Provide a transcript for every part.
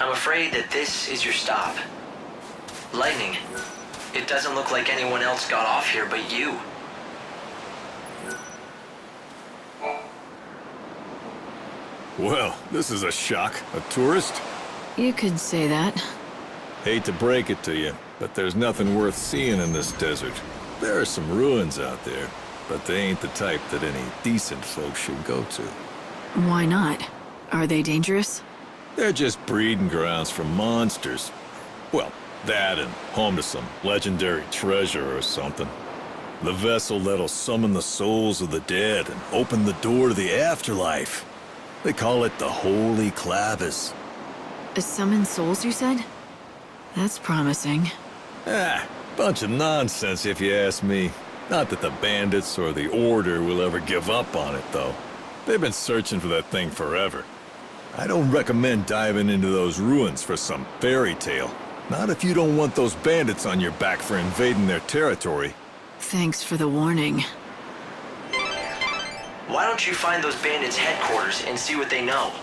I'm afraid that this is your stop. Lightning. It doesn't look like anyone else got off here but you. Well, this is a shock. A tourist? You could say that. Hate to break it to you, but there's nothing worth seeing in this desert. There are some ruins out there, but they ain't the type that any decent folks should go to. Why not? Are they dangerous? They're just breeding grounds for monsters. Well, that and home to some legendary treasure or something. The vessel that'll summon the souls of the dead and open the door to the afterlife. They call it the Holy Clavis. Summon souls, you said? That's promising. Bunch of nonsense if you ask me. Not that the bandits or the Order will ever give up on it, though. They've been searching for that thing forever. I don't recommend diving into those ruins for some fairy tale. Not if you don't want those bandits on your back for invading their territory. Thanks for the warning. Why don't you find those bandits' headquarters and see what they know?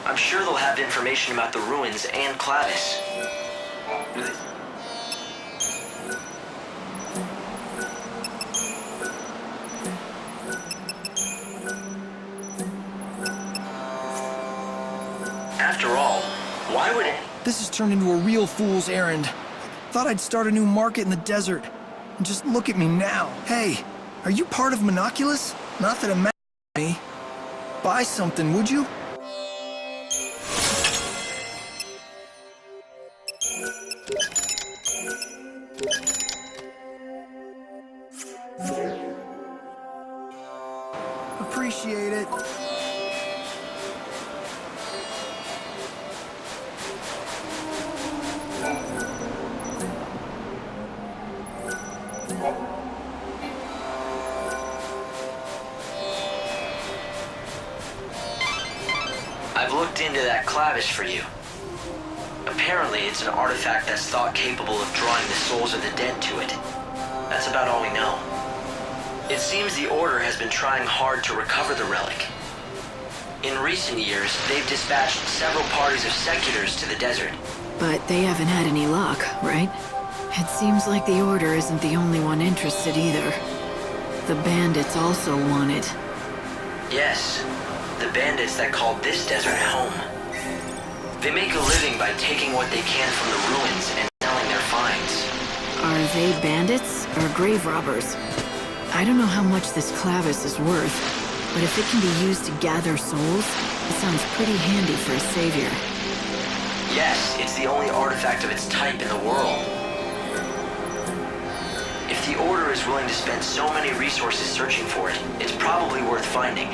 I'm sure they'll have information about the ruins and Clavis. After all, why would it? This has turned into a real fool's errand. Thought I'd start a new market in the desert. And just look at me now. Hey, are you part of Monoculus? Not that it matters to me. Buy something, would you? Appreciate it. I've looked into that Clavis for you. Apparently, it's an artifact that's thought capable of drawing the souls of the dead to it. That's about all we know. It seems the Order has been trying hard to recover the relic. In recent years, they've dispatched several parties of seculars to the desert. But they haven't had any luck, right? It seems like the Order isn't the only one interested either. The bandits also want it. Yes, the bandits that called this desert home. They make a living by taking what they can from the ruins and selling their finds. Are they bandits or grave robbers? I don't know how much this Clavis is worth, but if it can be used to gather souls, it sounds pretty handy for a savior. Yes, it's the only artifact of its type in the world. If the Order is willing to spend so many resources searching for it, it's probably worth finding.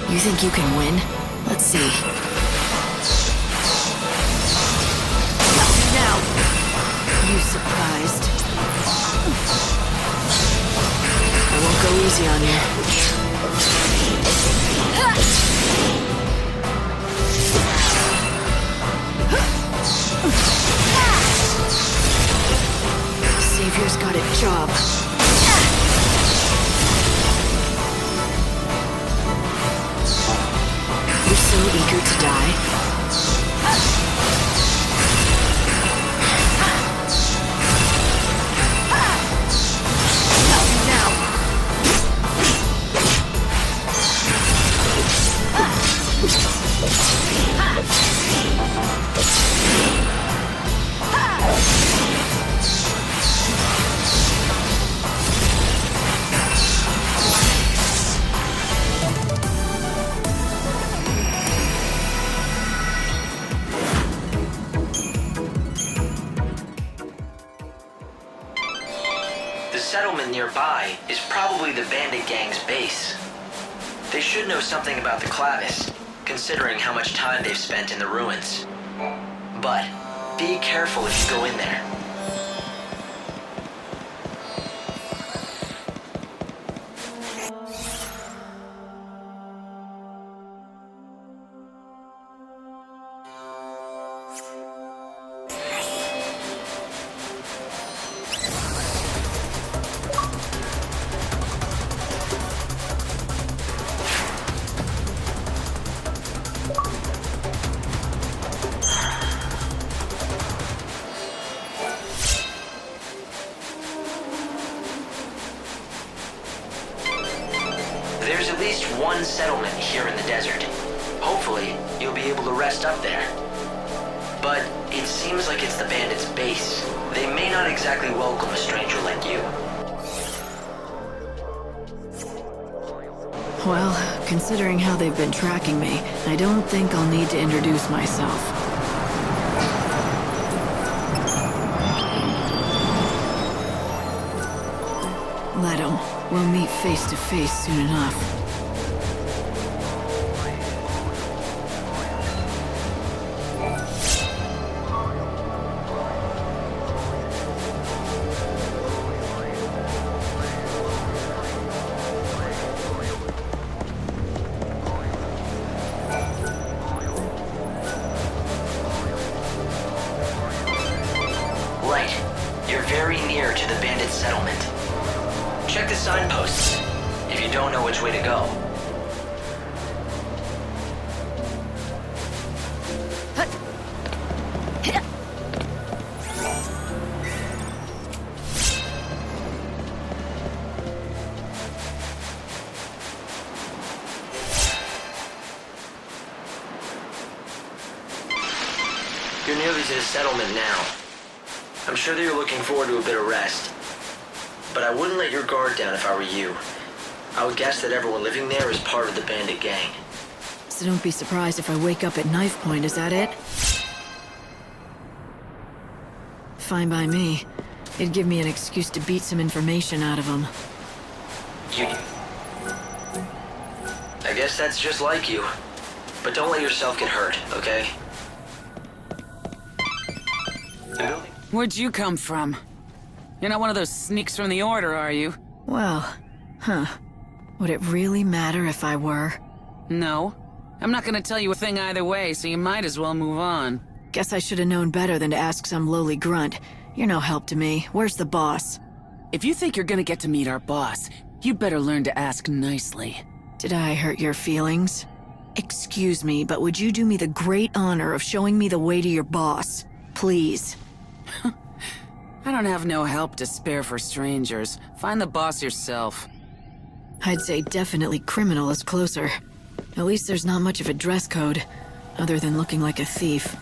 You think you can win? Let's see. Now! You surprised? I won't go easy on you. Savior's got a job. You're so eager to die. The settlement nearby is probably the bandit gang's base. They should know something about the Clavis, considering how much time they've spent in the ruins. But be careful if you go in there. There's at least one settlement here in the desert. Hopefully, you'll be able to rest up there. But it seems like it's the bandits' base. They may not exactly welcome a stranger like you. Well, considering how they've been tracking me, I don't think I'll need to introduce myself. Let 'em. We'll meet face to face soon enough. Right. You're very near to the bandit settlement. Check the signposts if you don't know which way to go. You're nearly to the settlement now. I'm sure that you're looking forward to a bit of rest. But I wouldn't let your guard down if I were you. I would guess that everyone living there is part of the bandit gang. So don't be surprised if I wake up at knife point, is that it? Fine by me. It'd give me an excuse to beat some information out of them. I guess that's just like you. But don't let yourself get hurt, okay? Where'd you come from? You're not one of those sneaks from the Order, are you? Well, would it really matter if I were? No. I'm not gonna tell you a thing either way, so you might as well move on. Guess I should have known better than to ask some lowly grunt. You're no help to me. Where's the boss? If you think you're gonna get to meet our boss, you'd better learn to ask nicely. Did I hurt your feelings? Excuse me, but would you do me the great honor of showing me the way to your boss? Please. I don't have no help to spare for strangers. Find the boss yourself. I'd say definitely criminal is closer. At least there's not much of a dress code, other than looking like a thief.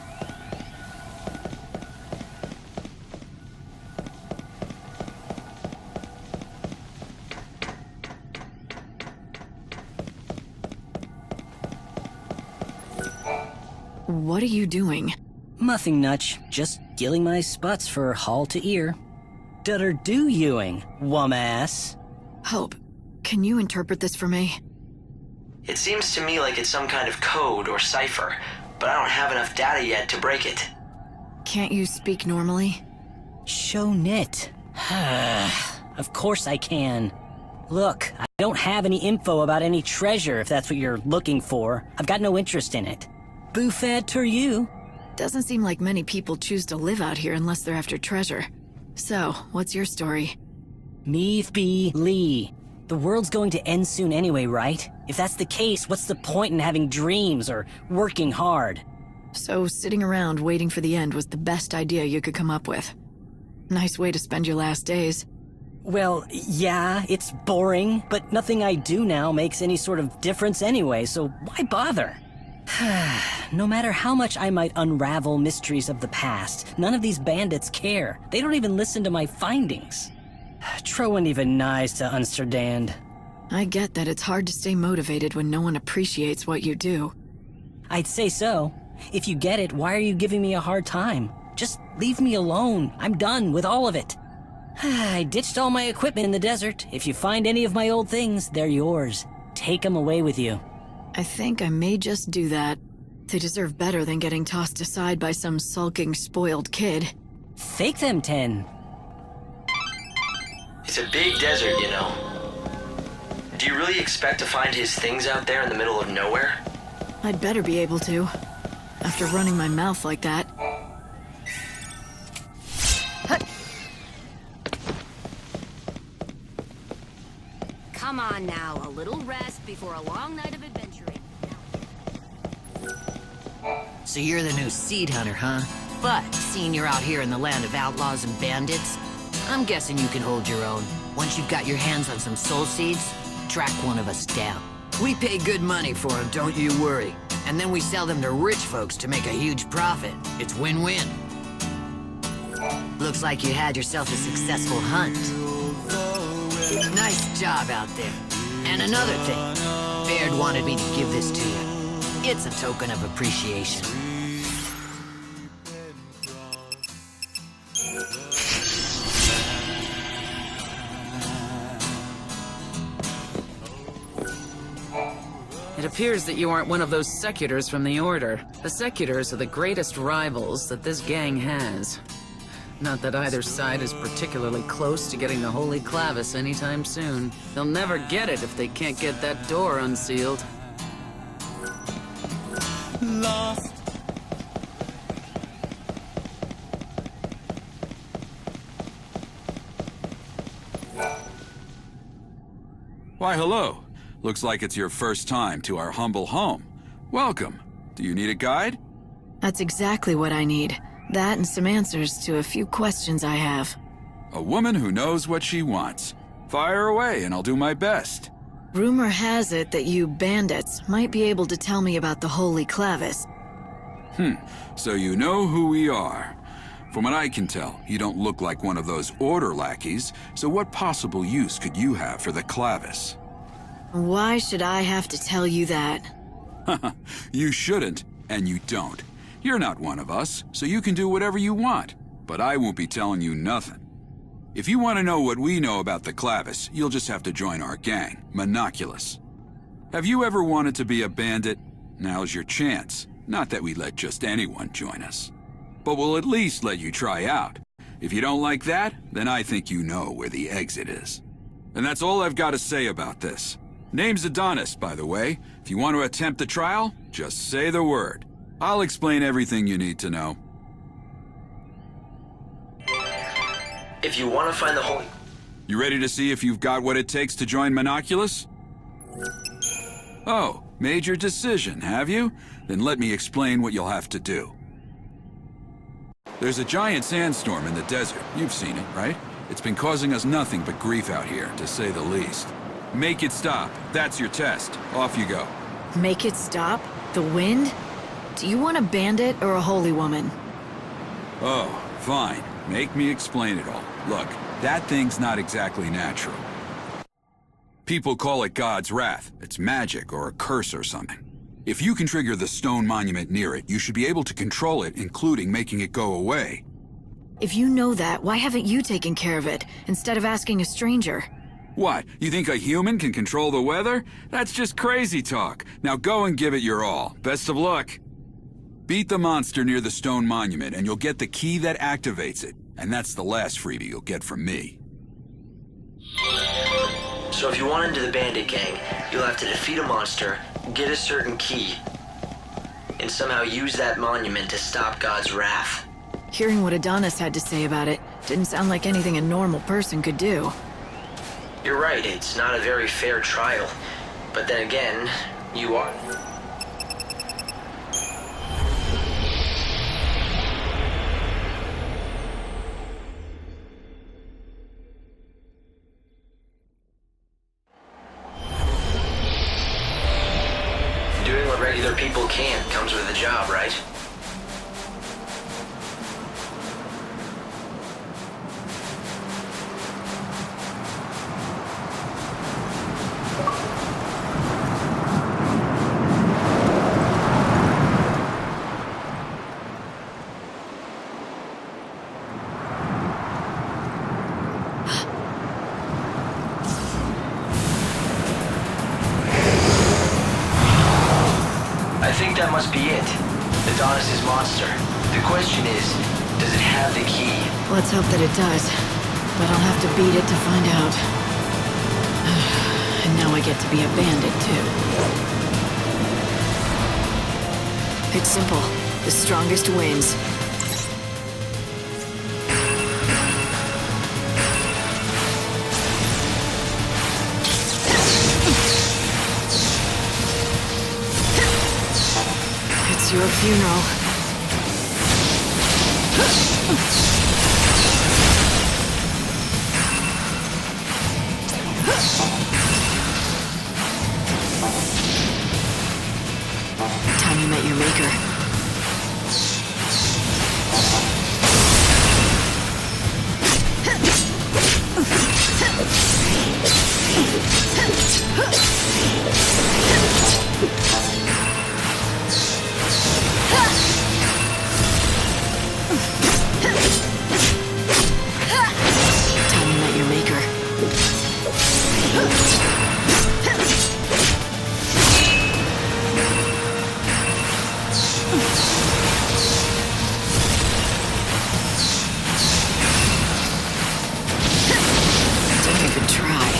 What are you doing? Nothing much, just gilling my spots for hall to ear. Dutter do Ewing, wum-ass. Hope, can you interpret this for me? It seems to me like it's some kind of code or cipher, but I don't have enough data yet to break it. Can't you speak normally? Show nit. Of course I can. Look, I don't have any info about any treasure if that's what you're looking for. I've got no interest in it. Buffet to you. Doesn't seem like many people choose to live out here unless they're after treasure. So, what's your story? Me be Lee. The world's going to end soon anyway, right? If that's the case, what's the point in having dreams or working hard? So, sitting around waiting for the end was the best idea you could come up with. Nice way to spend your last days. Well, yeah, it's boring, but nothing I do now makes any sort of difference anyway, so why bother? No matter how much I might unravel mysteries of the past, none of these bandits care. They don't even listen to my findings. Troen even nice to understand. I get that it's hard to stay motivated when no one appreciates what you do. I'd say so. If you get it, why are you giving me a hard time? Just leave me alone. I'm done with all of it. I ditched all my equipment in the desert. If you find any of my old things, they're yours. Take them away with you. I think I may just do that. They deserve better than getting tossed aside by some sulking, spoiled kid. Fake them, 10. It's a big desert, you know. Do you really expect to find his things out there in the middle of nowhere? I'd better be able to. After running my mouth like that. Come on now, a little rest before a long night of adventuring. So you're the new seed hunter, huh? But, seeing you're out here in the land of outlaws and bandits, I'm guessing you can hold your own. Once you've got your hands on some soul seeds, track one of us down. We pay good money for them, don't you worry. And then we sell them to rich folks to make a huge profit. It's win-win. Looks like you had yourself a successful hunt. Nice job out there. And another thing, Baird wanted me to give this to you. It's a token of appreciation. It appears that you aren't one of those secutors from the Order. The secutors are the greatest rivals that this gang has. Not that either side is particularly close to getting the Holy Clavis anytime soon. They'll never get it if they can't get that door unsealed. Lost. Why, hello. Looks like it's your first time to our humble home. Welcome. Do you need a guide? That's exactly what I need. That and some answers to a few questions I have. A woman who knows what she wants. Fire away and I'll do my best. Rumor has it that you bandits might be able to tell me about the Holy Clavis. So you know who we are. From what I can tell, you don't look like one of those Order lackeys, so what possible use could you have for the Clavis? Why should I have to tell you that? You shouldn't, and you don't. You're not one of us, so you can do whatever you want. But I won't be telling you nothing. If you want to know what we know about the Clavis, you'll just have to join our gang, Monoculus. Have you ever wanted to be a bandit? Now's your chance. Not that we let just anyone join us. But we'll at least let you try out. If you don't like that, then I think you know where the exit is. And that's all I've got to say about this. Name's Adonis, by the way. If you want to attempt the trial, just say the word. I'll explain everything you need to know. If you want to find the Holy... You ready to see if you've got what it takes to join Monoculus? Oh, made your decision, have you? Then let me explain what you'll have to do. There's a giant sandstorm in the desert. You've seen it, right? It's been causing us nothing but grief out here, to say the least. Make it stop. That's your test. Off you go. Make it stop? The wind? Do you want a bandit or a holy woman? Oh, fine. Make me explain it all. Look, that thing's not exactly natural. People call it God's wrath. It's magic or a curse or something. If you can trigger the stone monument near it, you should be able to control it, including making it go away. If you know that, why haven't you taken care of it, instead of asking a stranger? What, you think a human can control the weather? That's just crazy talk. Now go and give it your all. Best of luck. Beat the monster near the stone monument, and you'll get the key that activates it. And that's the last freebie you'll get from me. So if you want into the bandit gang, you'll have to defeat a monster, get a certain key, and somehow use that monument to stop God's wrath. Hearing what Adonis had to say about it didn't sound like anything a normal person could do. You're right, it's not a very fair trial. But then again, you are... Doing what regular people can't comes with the job, right? I think that must be it. Adonis' monster. The question is, does it have the key? Let's hope that it does. But I'll have to beat it to find out. And now I get to be a bandit, too. It's simple. The strongest wins. It's your funeral. Time you met your maker. Time you met your maker. Don't even try.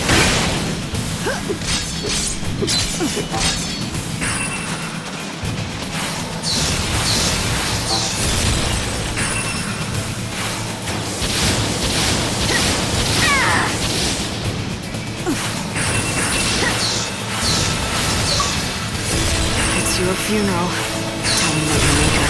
It's your funeral. Time you met your maker.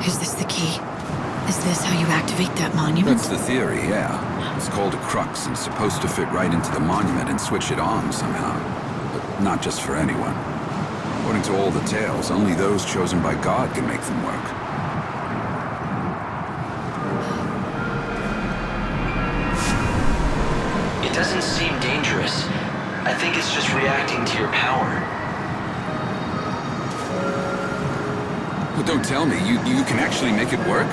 Is this the key? Is this how you activate that monument? That's the theory, yeah. It's called a crux and it's supposed to fit right into the monument and switch it on somehow. But not just for anyone. According to all the tales, only those chosen by God can make them work. It doesn't seem dangerous. I think it's just reacting to your power. But don't tell me, you can actually make it work?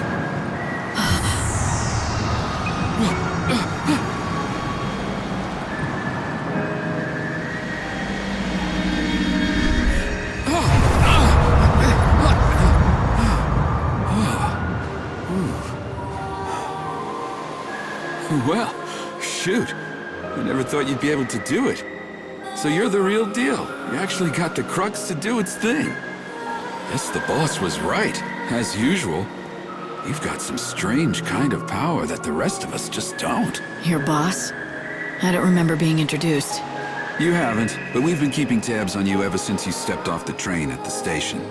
Well, shoot. I never thought you'd be able to do it. So you're the real deal. You actually got the crux to do its thing. Guess the boss was right, as usual. You've got some strange kind of power that the rest of us just don't. Your boss? I don't remember being introduced. You haven't, but we've been keeping tabs on you ever since you stepped off the train at the station.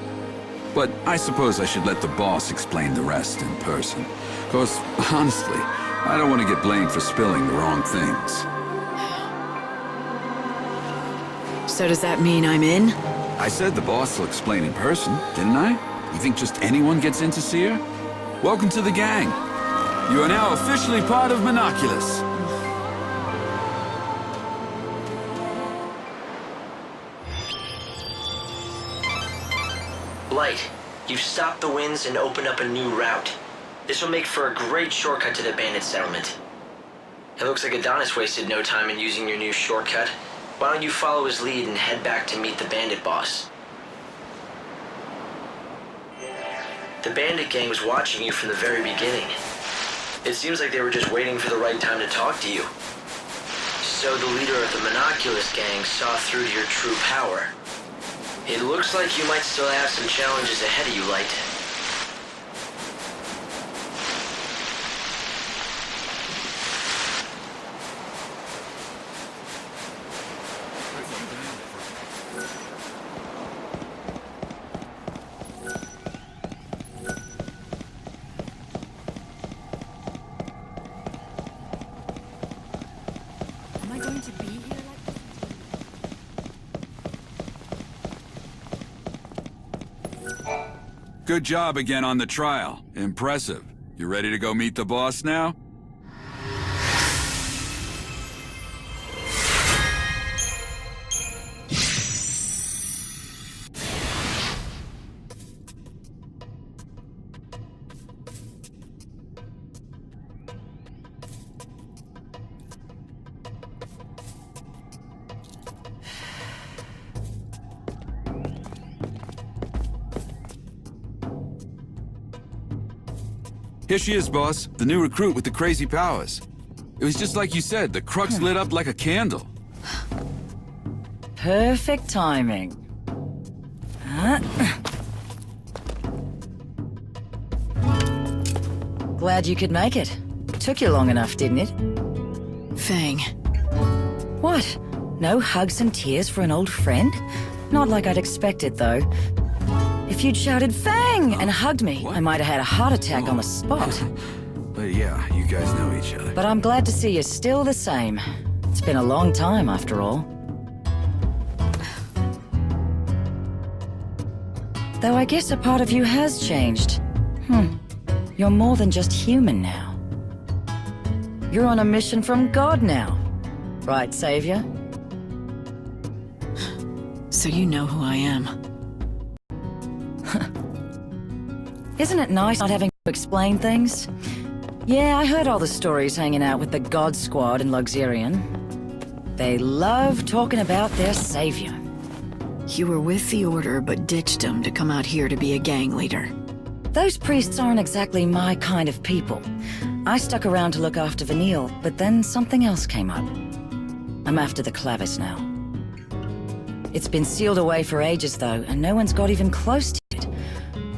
But I suppose I should let the boss explain the rest in person. 'Cause, honestly, I don't want to get blamed for spilling the wrong things. So does that mean I'm in? I said the boss will explain in person, didn't I? You think just anyone gets in to see her? Welcome to the gang. You are now officially part of Monoculus. Blight, you've stopped the winds and opened up a new route. This will make for a great shortcut to the bandit settlement. It looks like Adonis wasted no time in using your new shortcut. Why don't you follow his lead and head back to meet the bandit boss? The bandit gang was watching you from the very beginning. It seems like they were just waiting for the right time to talk to you. So the leader of the Monoculus gang saw through to your true power. It looks like you might still have some challenges ahead of you, Light. Am I going to be here like... Good job again on the trial. Impressive. You ready to go meet the boss now? Here she is, boss. The new recruit with the crazy powers. It was just like you said, the crux lit up like a candle. Perfect timing. Glad you could make it. Took you long enough, didn't it? Fang. What? No hugs and tears for an old friend? Not like I'd expected, though. If you'd shouted Fang and hugged me, I might have had a heart attack on the spot. But yeah, you guys know each other. But I'm glad to see you're still the same. It's been a long time, after all. Though I guess a part of you has changed. You're more than just human now. You're on a mission from God now. Right, Savior? So you know who I am. Isn't it nice not having to explain things? Yeah, I heard all the stories hanging out with the God Squad in Luxurion. They love talking about their savior. You were with the Order, but ditched him to come out here to be a gang leader. Those priests aren't exactly my kind of people. I stuck around to look after Vanille, but then something else came up. I'm after the Clavis now. It's been sealed away for ages, though, and no one's got even close to it.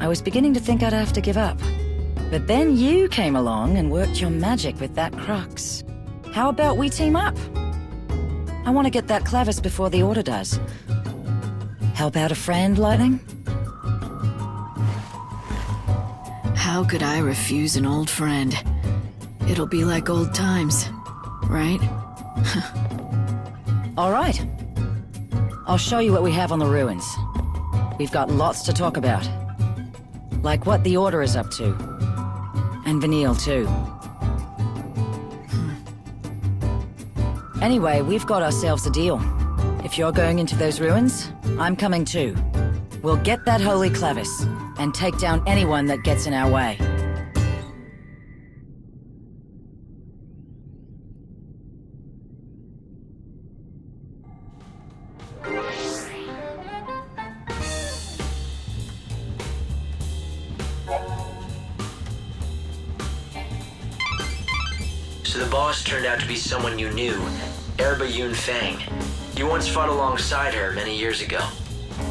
I was beginning to think I'd have to give up. But then you came along and worked your magic with that crux. How about we team up? I want to get that Clavis before the Order does. Help out a friend, Lightning? How could I refuse an old friend? It'll be like old times, right? All right. I'll show you what we have on the ruins. We've got lots to talk about. Like what the Order is up to. And Vanille, too. Anyway, we've got ourselves a deal. If you're going into those ruins, I'm coming too. We'll get that holy Clavis, and take down anyone that gets in our way. So the boss turned out to be someone you knew, Fang. You once fought alongside her many years ago.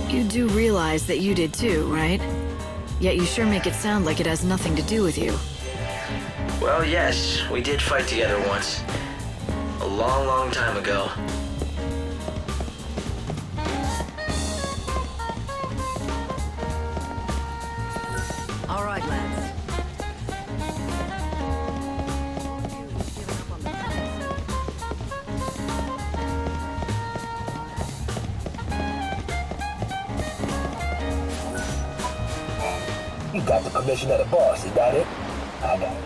You do realize that you did too, right? Yet you sure make it sound like it has nothing to do with you. Well, yes, we did fight together once. A long, long time ago. All right, lads. got the permission of the boss, is that it? I got it.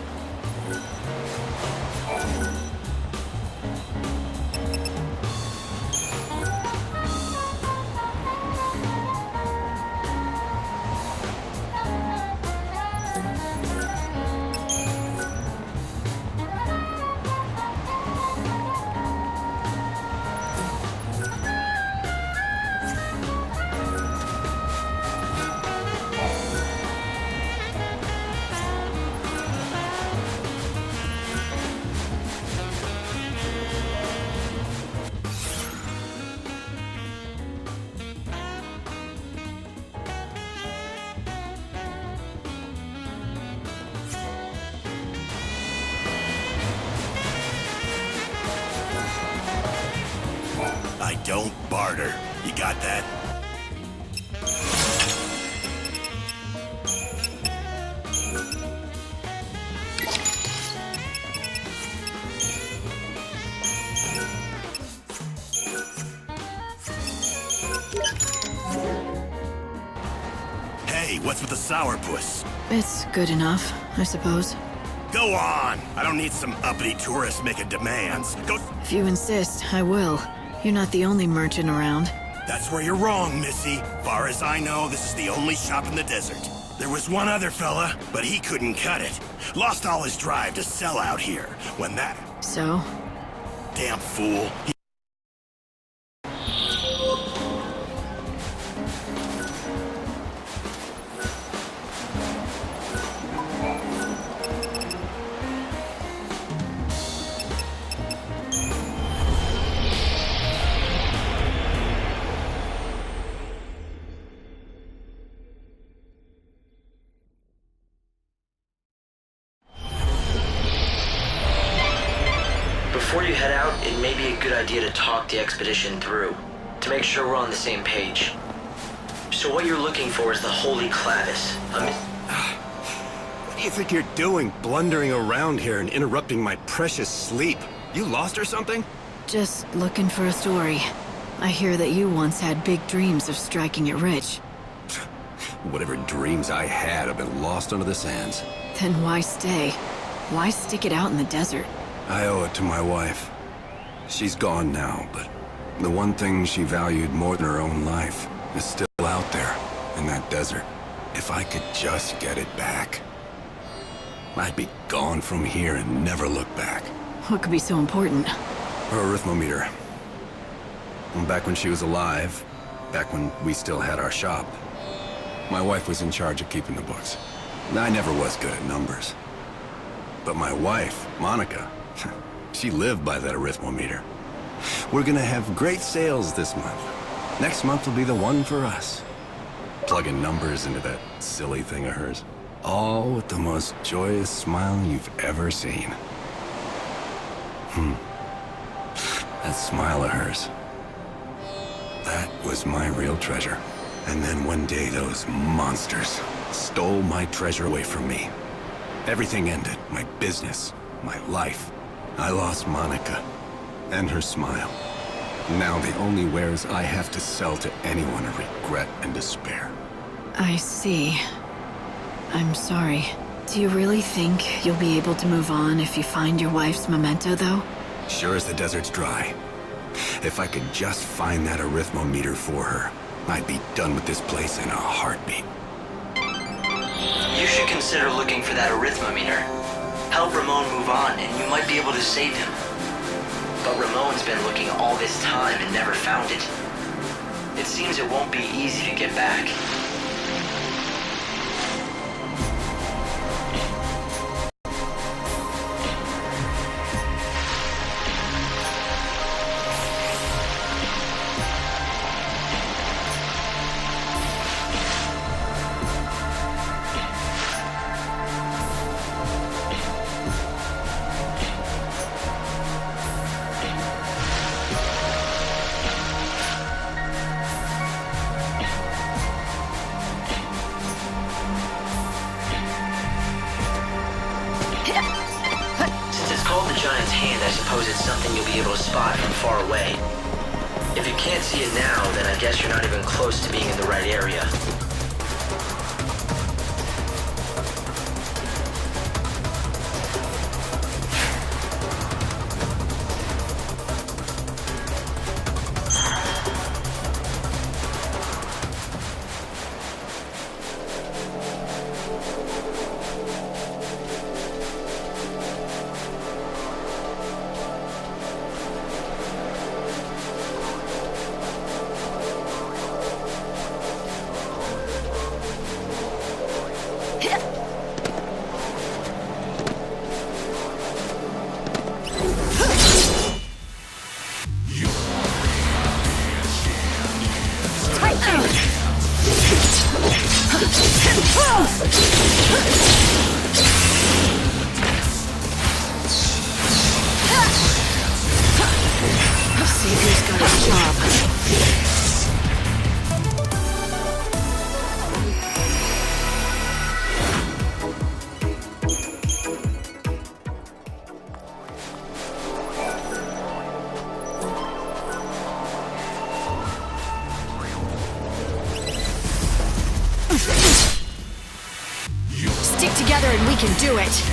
I don't barter. You got that? Hey, what's with the sourpuss? It's good enough, I suppose. Go on! I don't need some uppity tourist making demands. Go... If you insist, I will. You're not the only merchant around. That's where you're wrong, Missy. Far as I know, this is the only shop in the desert. There was one other fella, but he couldn't cut it. Lost all his drive to sell out here. When that... So? Damn fool. Before you head out, it may be a good idea to talk the expedition through, to make sure we're on the same page. So what you're looking for is the Holy Clavis. What do you think you're doing, blundering around here and interrupting my precious sleep? You lost or something? Just looking for a story. I hear that you once had big dreams of striking it rich. Whatever dreams I had have been lost under the sands. Then why stay? Why stick it out in the desert? I owe it to my wife. She's gone now, but the one thing she valued more than her own life is still out there in that desert. If I could just get it back, I'd be gone from here and never look back. What could be so important? Her arithmometer. Back when she was alive, back when we still had our shop, my wife was in charge of keeping the books. I never was good at numbers. But my wife, Monica, she lived by that arithmometer. We're gonna have great sales this month. Next month will be the one for us. Plugging numbers into that silly thing of hers. All with the most joyous smile you've ever seen. That smile of hers. That was my real treasure. And then one day those monsters stole my treasure away from me. Everything ended. My business, my life. I lost Monica and her smile. Now the only wares I have to sell to anyone are regret and despair. I see. I'm sorry. Do you really think you'll be able to move on if you find your wife's memento, though? Sure as the desert's dry. If I could just find that arithmometer for her, I'd be done with this place in a heartbeat. You should consider looking for that arithmometer. Help Ramon move on, and you might be able to save him. But Ramon's been looking all this time and never found it. It seems it won't be easy to get back. I suppose it's something you'll be able to spot from far away. If you can't see it now, then I guess you're not even close to being in the right area. can do it!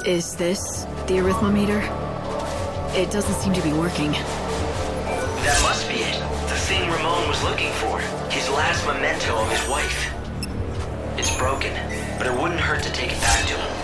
Is this the arithmometer? It doesn't seem to be working. That must be it. The thing Ramon was looking for. His last memento of his wife. It's broken, but it wouldn't hurt to take it back to him.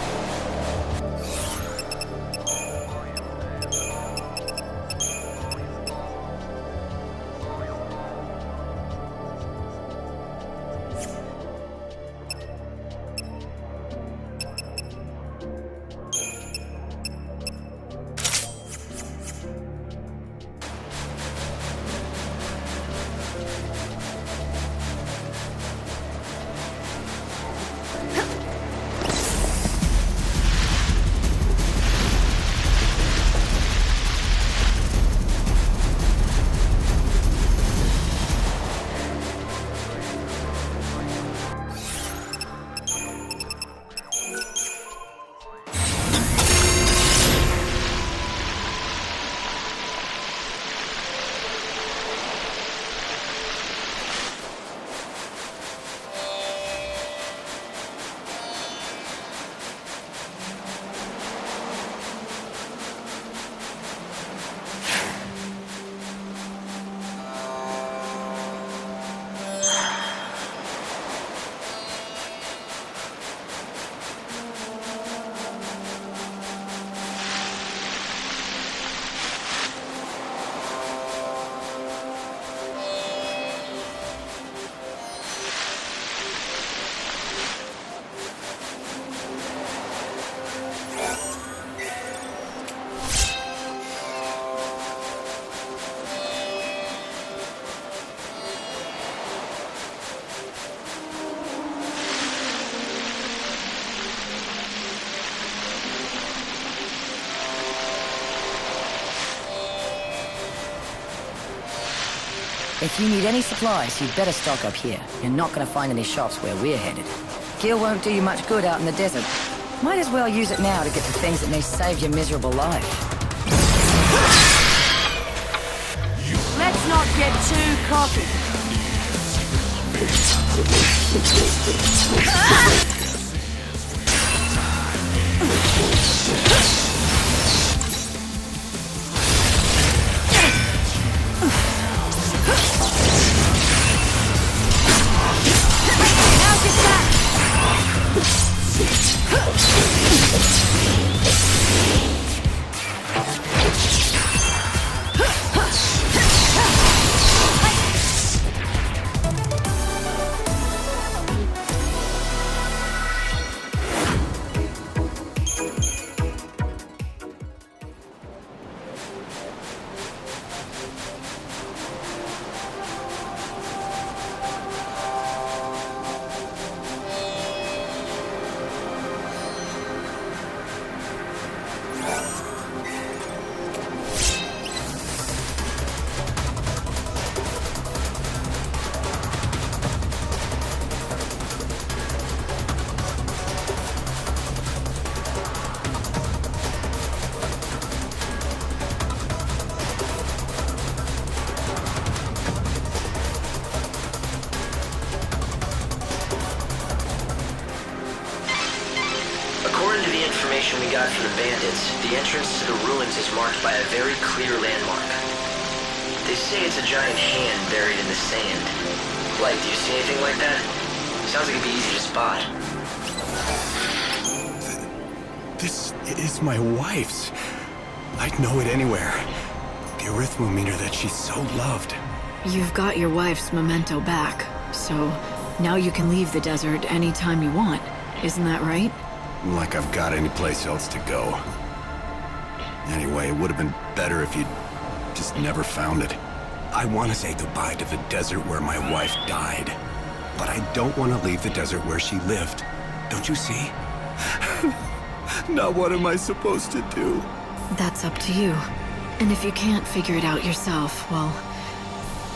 If you need any supplies, you'd better stock up here. You're not gonna find any shops where we're headed. Gear won't do you much good out in the desert. Might as well use it now to get the things that may save your miserable life. Let's not get too cocky. We got from the bandits, the entrance to the ruins is marked by a very clear landmark. They say it's a giant hand buried in the sand. Like, do you see anything like that? Sounds like it'd be easy to spot. This is my wife's. I'd know it anywhere. The arithmometer that she so loved. You've got your wife's memento back, so now you can leave the desert anytime you want. Isn't that right? Like I've got any place else to go. Anyway, it would have been better if you'd just never found it. I want to say goodbye to the desert where my wife died. But I don't want to leave the desert where she lived. Don't you see? Now what am I supposed to do? That's up to you. And if you can't figure it out yourself, well,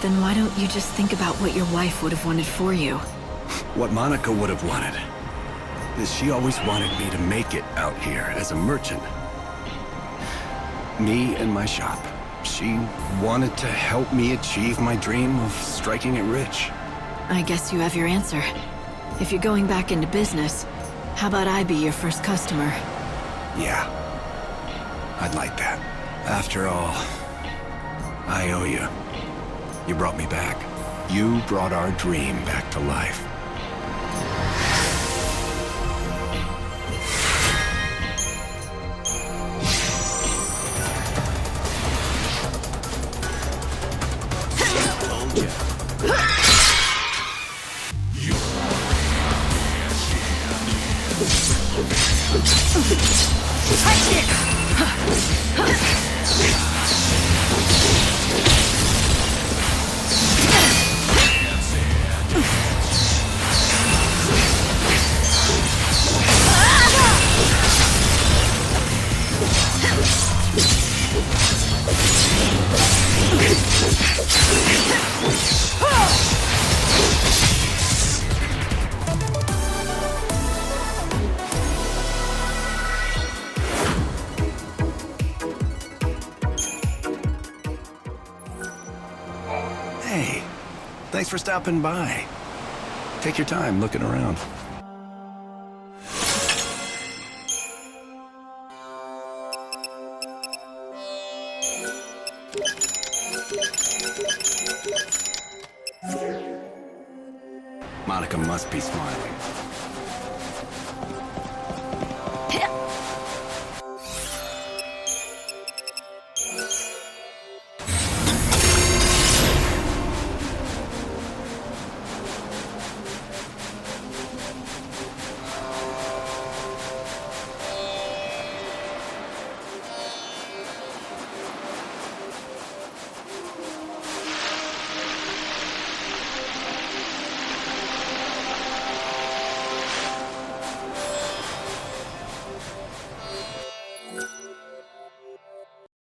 then why don't you just think about what your wife would have wanted for you? What Monica would have wanted is she always wanted me to make it out here as a merchant. Me and my shop. She wanted to help me achieve my dream of striking it rich. I guess you have your answer. If you're going back into business, how about I be your first customer? Yeah, I'd like that. After all, I owe you. You brought me back. You brought our dream back to life. Hey, thanks for stopping by. Take your time looking around. Monica must be smiling.